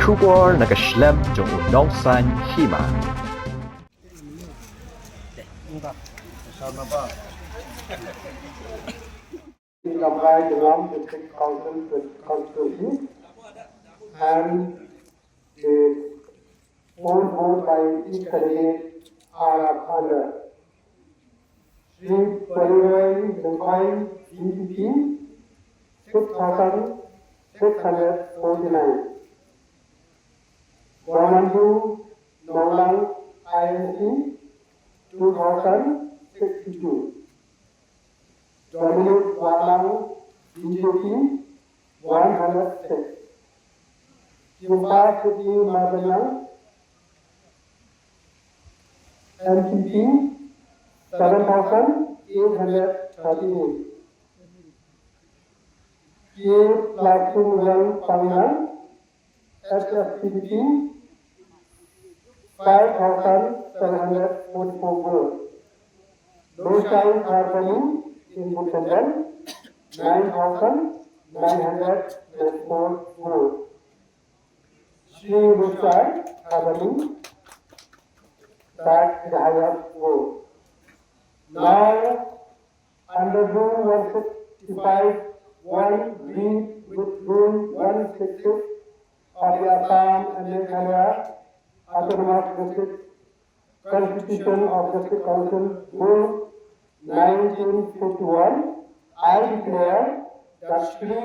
Kubor nakaslem jong unongsan hima. Comply the district council constituency and the poll vote by each candidate are under Sri Pariwai Limpai DPP 6,649, Bramandu Nonglang INC 2,062, Dominic Walang BJP 106, Jumpa Siti Madanyang NPP 7,838, K. Lakshman Pangna SSPDP 5,744 votes, Doshai Harmony Independent 9,904 votes, Sri Rusai Harmony that the highest vote. Now, under Rule 165, 1 read with Rule 166 of the Assam and Meghalaya Autonomous District Constitution of District Council Rule 1951, I declare that Sri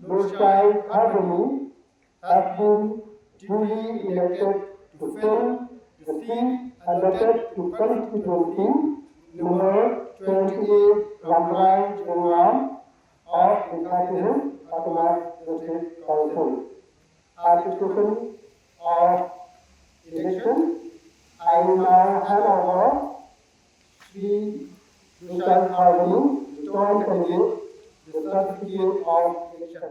Doshai Harmony has been duly elected to fill the seat allotted to constituency number 28 Ramrai Jungam of the Katihin Autonomous District Council. Execution of election, I will now hand over Sri Doshai Harmony, joint candidate, the certificate of election.